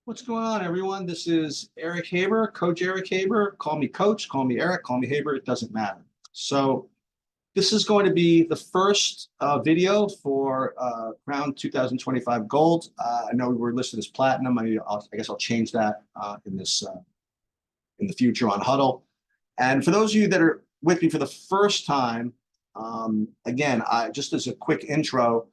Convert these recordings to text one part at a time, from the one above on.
What's going on, everyone? This is Eric Haber, Coach Eric Haber. Call me Coach, call me Eric, call me Haber. It doesn't matter. So this is going to be the first video for Crown 2025 Gold. I know we were listed as Platinum. I guess I'll change that in the future on Huddle. And for those of you that are with me for the first time, again, just as a quick intro,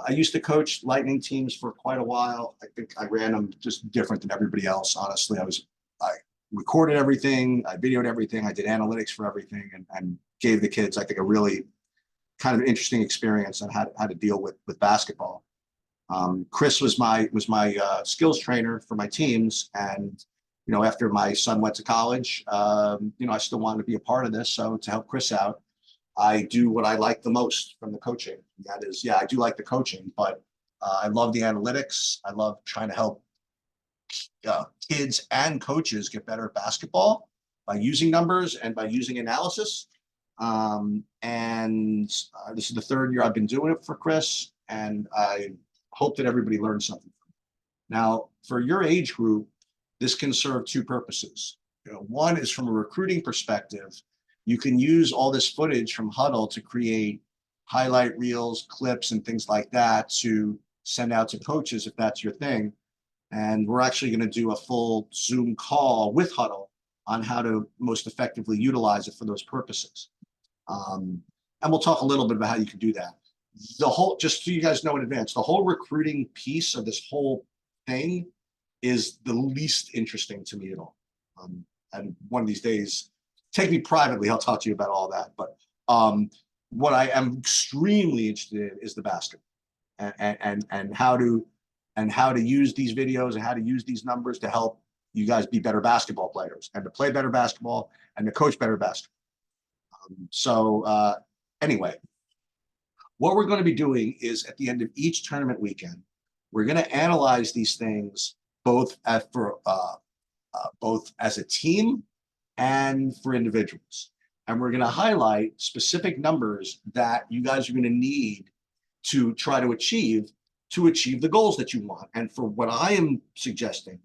I used to coach Lightning teams for quite a while. I think I ran them just different than everybody else. Honestly, I recorded everything, I videoed everything, I did analytics for everything, and gave the kids, I think, a really kind of interesting experience on how to deal with basketball. Chris was my skills trainer for my teams, and after my son went to college, I still wanted to be a part of this. So to help Chris out, I do what I like the most from the coaching. That is, yeah, I do like the coaching, but I love the analytics. I love trying to help kids and coaches get better at basketball by using numbers and by using analysis. This is the third year I've been doing it for Chris, and I hope that everybody learns something. Now, for your age group, this can serve two purposes. One is from a recruiting perspective. You can use all this footage from Huddle to create highlight reels, clips, and things like that to send out to coaches if that's your thing. And we're actually going to do a full Zoom call with Huddle on how to most effectively utilize it for those purposes. And we'll talk a little bit about how you can do that. Just so you guys know in advance, the whole recruiting piece of this whole thing is the least interesting to me at all. And one of these days, take me privately, I'll talk to you about all that. But what I am extremely interested in is the basketball and how to use these videos and how to use these numbers to help you guys be better basketball players and to play better basketball and to coach better basketball. Anyway, what we're going to be doing is at the end of each tournament weekend, we're going to analyze these things both as a team and for individuals. And we're going to highlight specific numbers that you guys are going to need to try to achieve the goals that you want. And for what I am suggesting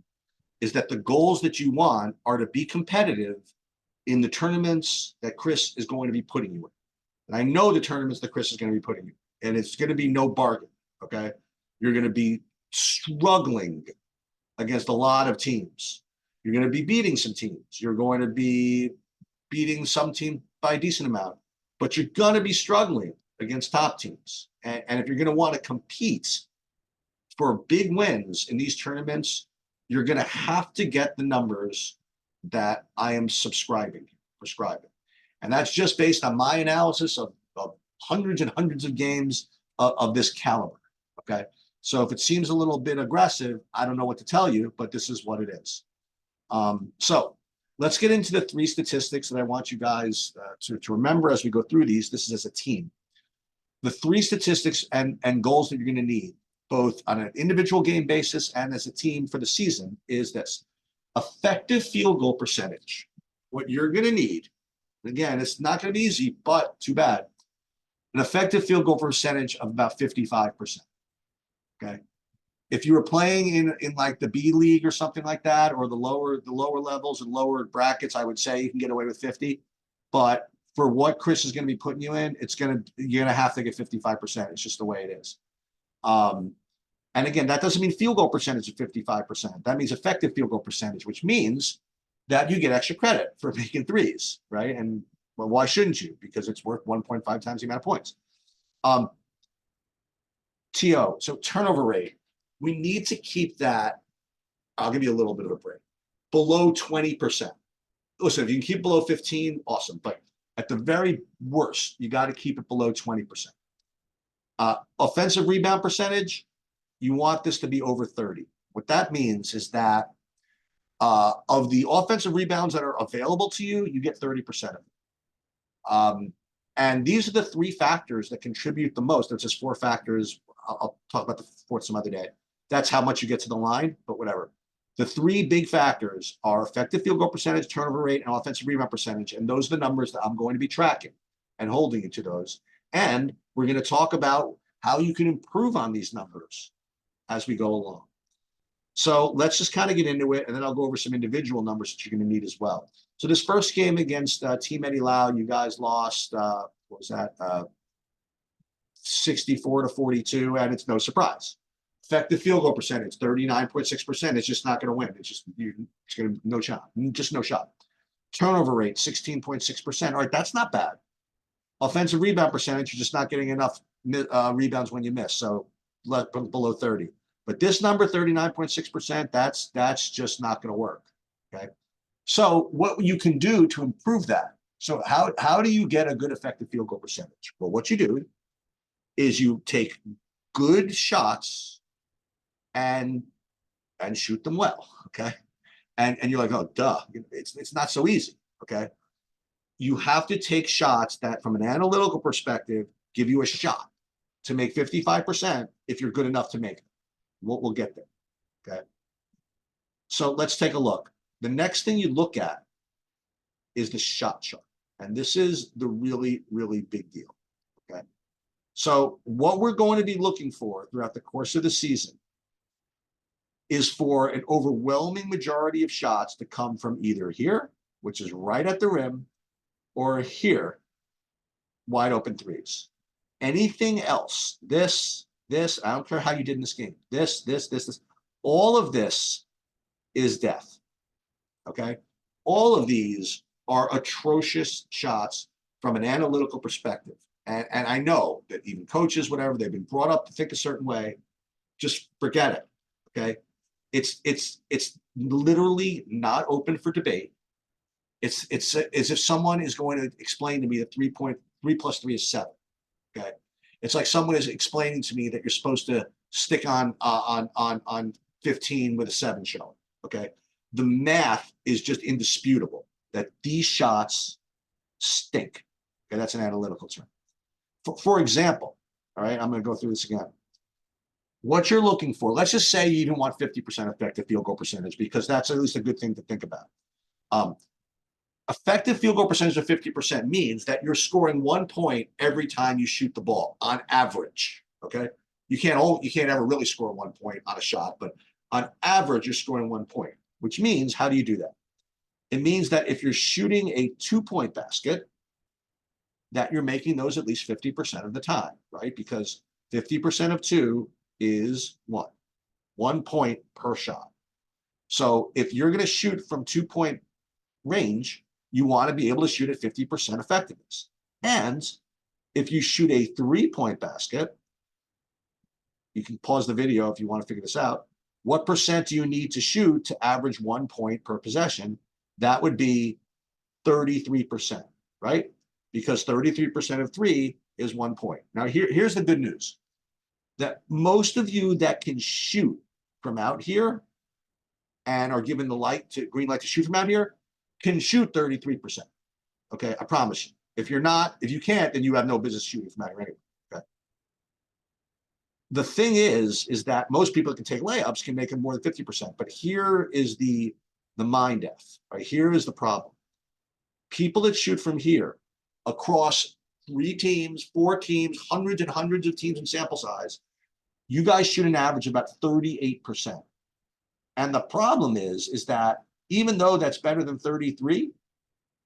is that the goals that you want are to be competitive in the tournaments that Chris is going to be putting you in. And I know the tournaments that Chris is going to be putting you in, and it's going to be no bargain, okay? You're going to be struggling against a lot of teams. You're going to be beating some teams. You're going to be beating some team by a decent amount, but you're going to be struggling against top teams. And if you're going to want to compete for big wins in these tournaments, you're going to have to get the numbers that I am prescribing. And that's just based on my analysis of hundreds and hundreds of games of this caliber, okay? So if it seems a little bit aggressive, I don't know what to tell you, but this is what it is. So let's get into the three statistics that I want you guys to remember as we go through these. This is as a team. The three statistics and goals that you're going to need, both on an individual game basis and as a team for the season, is this: effective field goal percentage. What you're going to need, again, it's not going to be easy, but too bad, an effective field goal percentage of about 55%. Okay. If you were playing in like the B League or something like that, or the lower levels and lower brackets, I would say you can get away with 50. But for what Chris is going to be putting you in, you're going to have to get 55%. It's just the way it is. And again, that doesn't mean field goal percentage of 55%. That means effective field goal percentage, which means that you get extra credit for making threes, right? And well, why shouldn't you? Because it's worth 1.5 times the amount of points. TO, so turnover rate. We need to keep that, I'll give you a little bit of a break, below 20%. Listen, if you can keep below 15, awesome. But at the very worst, you got to keep it below 20%. Offensive rebound percentage, you want this to be over 30. What that means is that of the offensive rebounds that are available to you, you get 30% of them. And these are the three factors that contribute the most. There's just four factors. I'll talk about the fourth some other day. That's how much you get to the line, but whatever. The three big factors are effective field goal percentage, turnover rate, and offensive rebound percentage. And those are the numbers that I'm going to be tracking and holding you to those. And we're going to talk about how you can improve on these numbers as we go along. So let's just kind of get into it, and then I'll go over some individual numbers that you're going to need as well. So this first game against Team Eddie Lau, you guys lost, what was that, 64-42, and it's no surprise. Effective field goal percentage, 39.6%. It's just not going to win. It's going to no shot, just no shot. Turnover rate, 16.6%. All right, that's not bad. Offensive rebound percentage, you're just not getting enough rebounds when you miss, so below 30. But this number, 39.6%, that's just not going to work. Okay. So what you can do to improve that. So how do you get a good effective field goal percentage? Well, what you do is you take good shots and shoot them well. Okay. And you're like, oh, duh. It's not so easy. Okay. You have to take shots that, from an analytical perspective, give you a shot to make 55% if you're good enough to make it. We'll get there. Okay. So let's take a look. The next thing you look at is the shot chart. And this is the really, really big deal. Okay. So what we're going to be looking for throughout the course of the season is for an overwhelming majority of shots to come from either here, which is right at the rim, or here, wide open threes. Anything else, this, I don't care how you did in this game, this, all of this is death. Okay. All of these are atrocious shots from an analytical perspective. And I know that even coaches, whatever, they've been brought up to think a certain way. Just forget it. Okay. It's literally not open for debate. It's as if someone is going to explain to me that 3 + 3 is 7. Okay. It's like someone is explaining to me that you're supposed to stick on 15 with a 7 showing. Okay. The math is just indisputable that these shots stink. Okay. That's an analytical term. For example, all right, I'm going to go through this again. What you're looking for, let's just say you even want 50% effective field goal percentage, because that's at least a good thing to think about. Effective field goal percentage of 50% means that you're scoring 1 point every time you shoot the ball on average. Okay. You can't ever really score 1 point on a shot, but on average, you're scoring 1 point, which means, how do you do that? It means that if you're shooting a 2-point basket, that you're making those at least 50% of the time, right? Because 50% of 2 is 1 point per shot. So if you're going to shoot from 2-point range, you want to be able to shoot at 50% effectiveness. And if you shoot a 3-point basket, you can pause the video if you want to figure this out. What percent do you need to shoot to average 1 point per possession? That would be 33%, right? Because 33% of 3 is 1 point. Now, here's the good news. That most of you that can shoot from out here and are given the green light to shoot from out here can shoot 33%. Okay, I promise you. If you can't, then you have no business shooting from out here anyway. Okay. The thing is that most people that can take layups can make them more than 50%. But here is the mind F. Right? Here is the problem. People that shoot from here across 3 teams, 4 teams, hundreds and hundreds of teams in sample size, you guys shoot an average of about 38%. And the problem is that even though that's better than 33,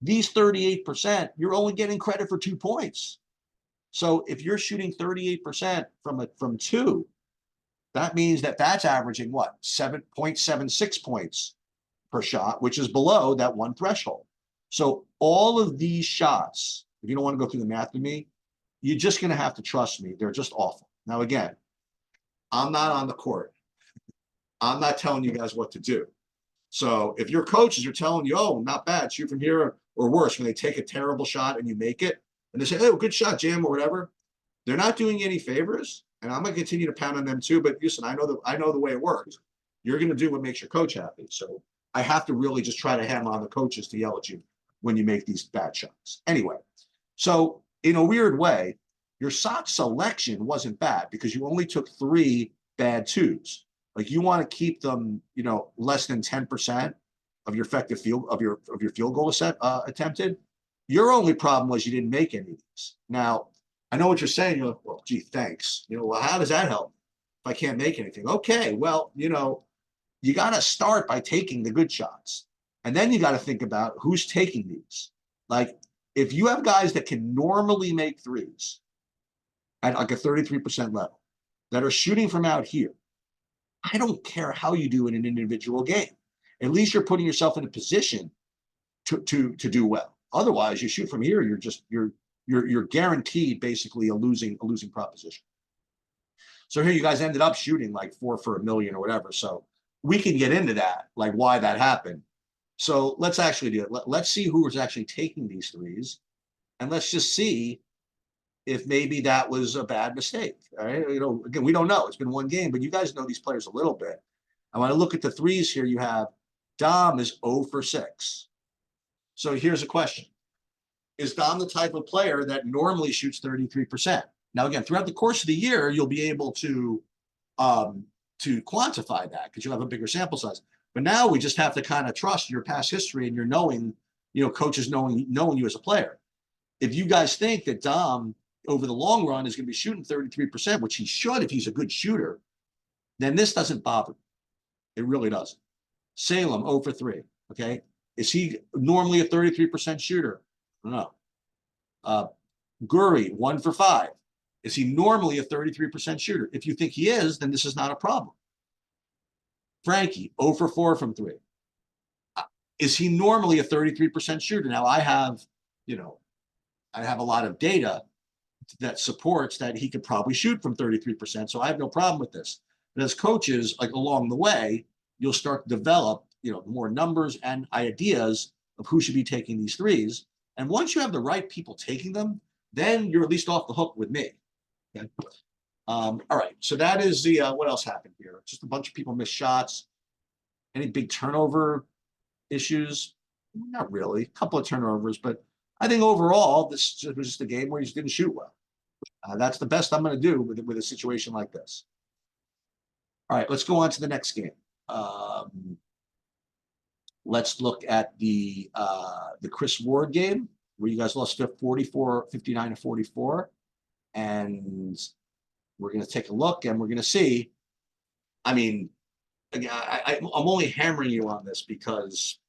these 38%, you're only getting credit for 2 points. So if you're shooting 38% from 2, that means that that's averaging what? 7.76 points per shot, which is below that 1 threshold. So all of these shots, if you don't want to go through the math with me, you're just going to have to trust me. They're just awful. Now, again, I'm not on the court. I'm not telling you guys what to do. So if your coaches are telling you, oh, not bad, shoot from here, or worse, when they take a terrible shot and you make it, and they say, oh, good shot, Jim, or whatever, they're not doing you any favors. And I'm going to continue to pound on them too. But listen, I know the way it works. You're going to do what makes your coach happy. So I have to really just try to hammer on the coaches to yell at you when you make these bad shots. Anyway, so in a weird way, your shot selection wasn't bad because you only took 3 bad 2s. Like, you want to keep them, less than 10% of your effective field of your field goal attempted. Your only problem was you didn't make any of these. Now, I know what you're saying. You're like, well, gee, thanks. Well, how does that help if I can't make anything? Okay, well, you got to start by taking the good shots. And then you got to think about who's taking these. Like, if you have guys that can normally make threes at like a 33% level that are shooting from out here, I don't care how you do in an individual game. At least you're putting yourself in a position to do well. Otherwise, you shoot from here, you're guaranteed basically a losing proposition. So here you guys ended up shooting like 4 for $1 million or whatever. So we can get into that, like why that happened. So let's actually do it. Let's see who was actually taking these threes, and let's just see if maybe that was a bad mistake. All right, again, we don't know. It's been one game, but you guys know these players a little bit. I want to look at the threes here. You have Dom is 0 for 6. So here's a question: is Dom the type of player that normally shoots 33%? Now, again, throughout the course of the year, you'll be able to quantify that because you'll have a bigger sample size. But now we just have to kind of trust your past history and your knowing, coaches knowing you as a player. If you guys think that Dom over the long run is going to be shooting 33%, which he should if he's a good shooter, then this doesn't bother me. It really doesn't. Salem 0 for 3. Okay, is he normally a 33% shooter? No. Guri 1 for 5. Is he normally a 33% shooter? If you think he is, then this is not a problem. Frankie 0 for 4 from 3. Is he normally a 33% shooter? Now I have a lot of data that supports that he could probably shoot from 33%. So I have no problem with this. But as coaches, like along the way, you'll start to develop, more numbers and ideas of who should be taking these threes. And once you have the right people taking them, then you're at least off the hook with me. Okay. All right. So that is the what else happened here? Just a bunch of people missed shots. Any big turnover issues? Not really. A couple of turnovers, but I think overall this was just a game where he just didn't shoot well. That's the best I'm going to do with a situation like this. All right, let's go on to the next game. Let's look at the Chris Ward game where you guys lost 59 to 44. And we're going to take a look and we're going to see. I mean, again, I'm only hammering you on this because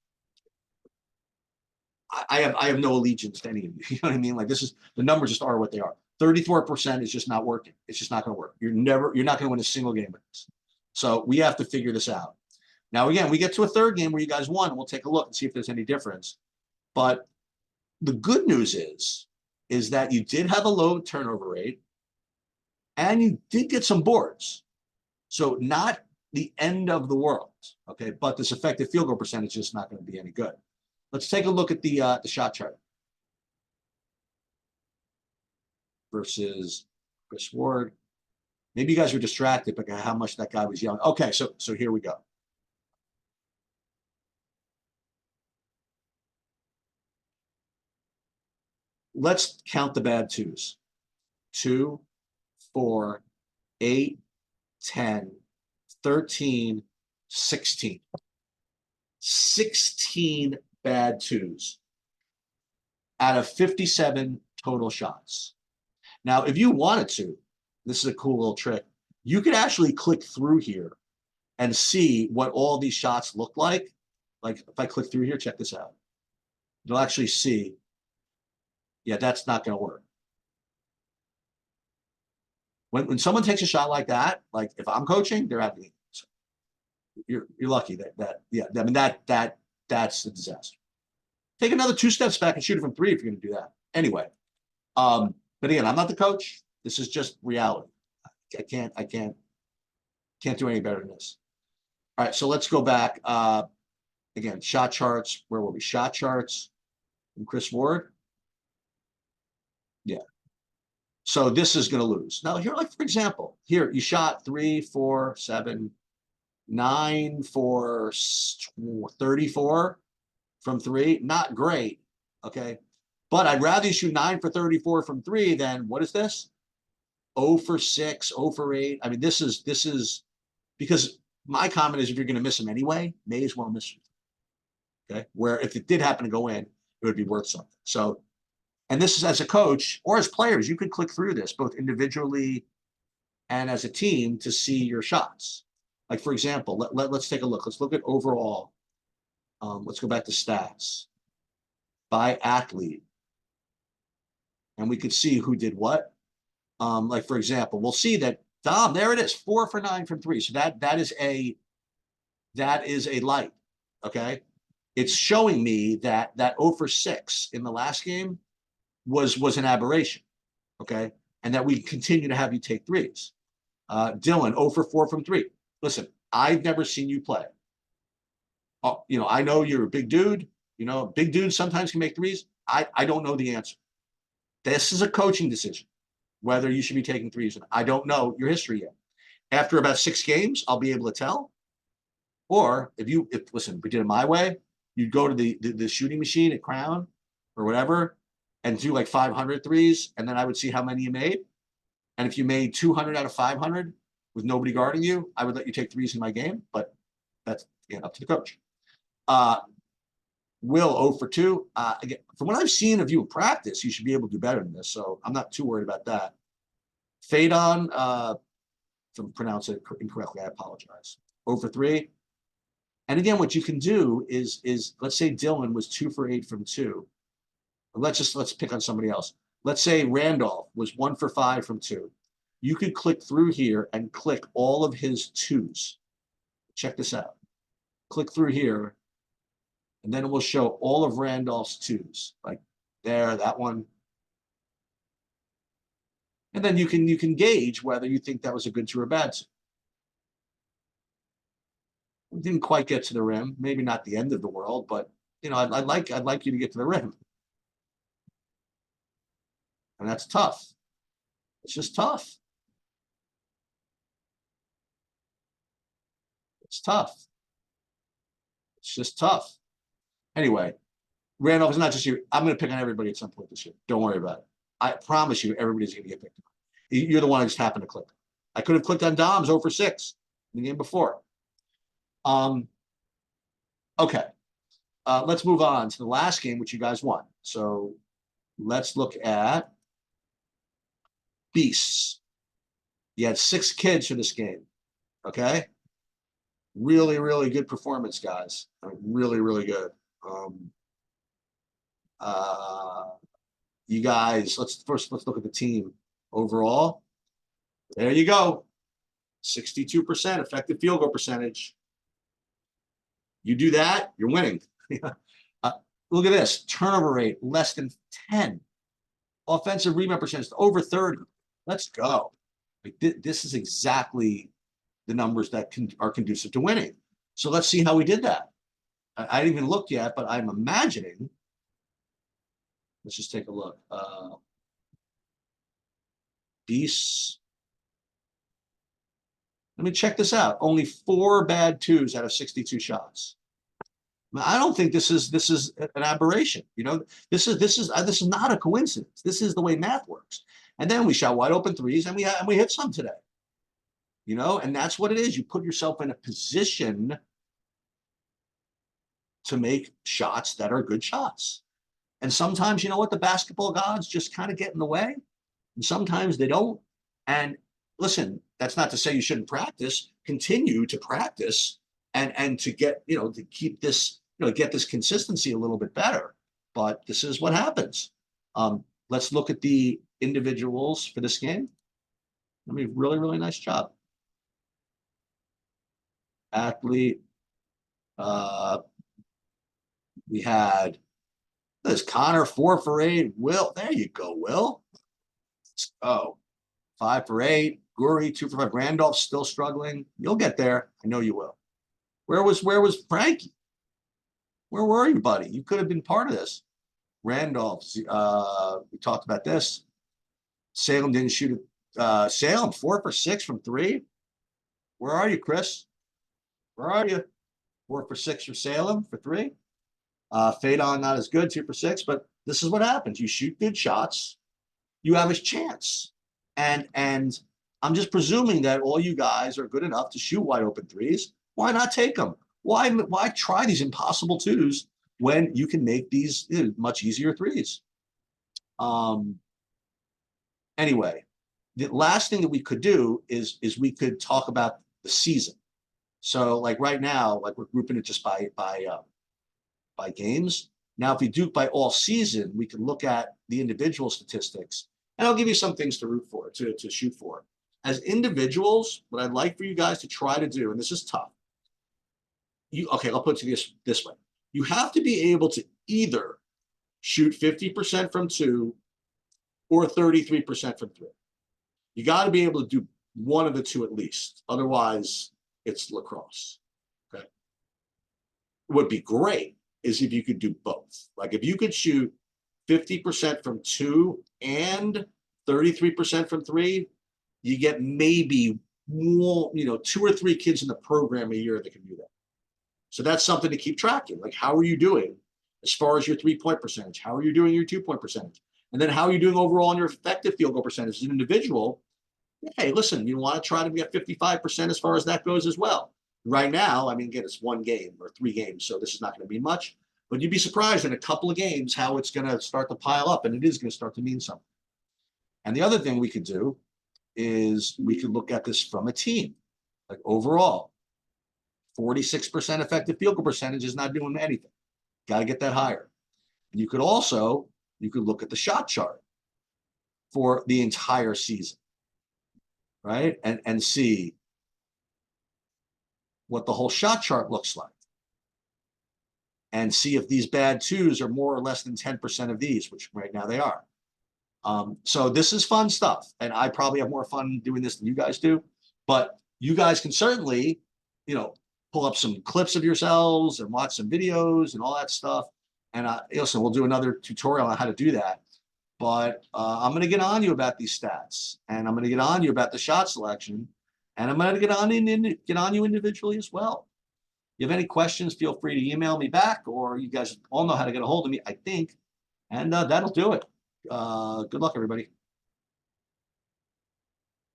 I have no allegiance to any of you. You know what I mean? Like, this is, the numbers just are what they are. 34% is just not working. It's just not going to work. You're not going to win a single game with this. So we have to figure this out. Now, again, we get to a third game where you guys won, and we'll take a look and see if there's any difference. But the good news is that you did have a low turnover rate, and you did get some boards. So not the end of the world, okay? But this effective field goal percentage is not going to be any good. Let's take a look at the shot chart versus Chris Ward. Maybe you guys were distracted by how much that guy was yelling. Okay, so here we go. Let's count the bad twos. 2, 4, 8, 10, 13, 16. 16 bad twos out of 57 total shots. Now, if you wanted to, this is a cool little trick. You could actually click through here and see what all these shots look like. Like if I click through here, check this out. You'll actually see, yeah, that's not going to work. When someone takes a shot like that, like if I'm coaching, they're happy. So you're lucky that yeah, I mean that's a disaster. Take another 2 steps back and shoot it from 3 if you're going to do that. Anyway, but again, I'm not the coach. This is just reality. I can't do any better than this. All right, so let's go back. Again, shot charts. Where were we? Shot charts from Chris Ward. Yeah. So this is going to lose. Now here, like for example, here you shot 3, 4, 7, 9 for 34 from 3. Not great, okay? But I'd rather you shoot 9 for 34 from 3 than, what is this? 0 for 6, 0 for 8. I mean, this is because my comment is if you're going to miss them anyway, may as well miss them. Okay, where if it did happen to go in, it would be worth something. So, and this is as a coach or as players, you could click through this both individually and as a team to see your shots. Like for example, let's take a look. Let's look at overall. Let's go back to stats by athlete, and we could see who did what. Like for example, we'll see that Dom, there it is, 4 for 9 from three. So that is a light. Okay. It's showing me that 0 for 6 in the last game was an aberration. Okay. And that we continue to have you take threes. Dylan, 0 for 4 from three. Listen, I've never seen you play. I know you're a big dude. Big dudes sometimes can make threes. I don't know the answer. This is a coaching decision, whether you should be taking threes. I don't know your history yet. After about 6 games, I'll be able to tell. Or if listen, if we did it my way, you'd go to the shooting machine at Crown or whatever and do like 500 threes, and then I would see how many you made. And if you made 200 out of 500 with nobody guarding you, I would let you take threes in my game, but that's up to the coach. Will 0 for 2. Again, from what I've seen of you in practice, you should be able to do better than this, so I'm not too worried about that. Fadon, if I pronounce it incorrectly, I apologize. 0 for 3. And again, what you can do is let's say Dylan was 2 for 8 from 2. Let's pick on somebody else. Let's say Randolph was 1 for 5 from 2. You could click through here and click all of his 2s. Check this out. Click through here, and then it will show all of Randolph's 2s. Like there, that one. And then you can gauge whether you think that was a good 2 or a bad 2. We didn't quite get to the rim. Maybe not the end of the world, but I'd like you to get to the rim. And that's tough. It's just tough. It's tough. It's just tough. Anyway, Randolph is not just you. I'm going to pick on everybody at some point this year. Don't worry about it. I promise you, everybody's going to get picked on. You're the one I just happened to click. I could have clicked on Dom's 0 for 6 in the game before. Okay. Let's move on to the last game, which you guys won. So let's look at Beasts. You had 6 kids for this game. Okay. Really, really good performance, guys. Really, really good. You guys, let's look at the team overall. There you go. 62% effective field goal percentage. You do that, you're winning. Look at this. Turnover rate, less than 10. Offensive rebound percentage, over 30. Let's go. This is exactly the numbers that are conducive to winning. So let's see how we did that. I didn't even look yet, but I'm imagining. Let's just take a look. Beasts. Let me check this out. Only 4 bad 2s out of 62 shots. I don't think this is an aberration. This is not a coincidence. This is the way math works. And then we shot wide open 3s, and we hit some today. And that's what it is. You put yourself in a position to make shots that are good shots. And sometimes, the basketball gods just kind of get in the way. And sometimes they don't. And listen, that's not to say you shouldn't practice. Continue to practice and to get, to keep this, get this consistency a little bit better. But this is what happens. Let's look at the individuals for this game. I mean, really, really nice job. Athlete. We had this Connor 4 for 8. Will, there you go, Will. Oh, 5 for 8. Guri 2 for 5. Randolph still struggling. You'll get there. I know you will. Where was Frankie? Where were you, buddy? You could have been part of this. Randolph. We talked about this. Salem didn't shoot it. Salem 4 for 6 from 3. Where are you, Chris? Where are you? 4 for 6 for Salem for 3. Fadon not as good, 2 for 6, but this is what happens. You shoot good shots, you have a chance. And I'm just presuming that all you guys are good enough to shoot wide open 3s. Why not take them? Why try these impossible 2s when you can make these much easier 3s? Anyway, the last thing that we could do is we could talk about the season. So like right now, like we're grouping it just by games. Now, if we do it by all season, we can look at the individual statistics, and I'll give you some things to root for, to shoot for. As individuals, what I'd like for you guys to try to do, and this is tough. Okay, I'll put it to this way. You have to be able to either shoot 50% from two or 33% from three. You got to be able to do one of the two at least. Otherwise, it's lacrosse. Okay. What would be great is if you could do both. Like if you could shoot 50% from two and 33% from three, you get maybe one, 2 or 3 kids in the program a year that can do that. So that's something to keep tracking. Like, how are you doing as far as your 3-point percentage? How are you doing your 2-point percentage? And then how are you doing overall on your effective field goal percentage as an individual? Hey, listen, you want to try to get 55% as far as that goes as well. Right now, I mean, again, it's 1 game or 3 games, so this is not going to be much. But you'd be surprised in a couple of games how it's going to start to pile up, and it is going to start to mean something. And the other thing we could do is we could look at this from a team, like overall. 46% effective field goal percentage is not doing anything. Got to get that higher. And you could look at the shot chart for the entire season, right? And see what the whole shot chart looks like. And see if these bad twos are more or less than 10% of these, which right now they are. So this is fun stuff. And I probably have more fun doing this than you guys do. But you guys can certainly, pull up some clips of yourselves and watch some videos and all that stuff. And listen, we'll do another tutorial on how to do that. But I'm going to get on you about these stats, and I'm going to get on you about the shot selection, and I'm going to get on you individually as well. If you have any questions, feel free to email me back, or you guys all know how to get a hold of me, I think, and that'll do it. Good luck, everybody.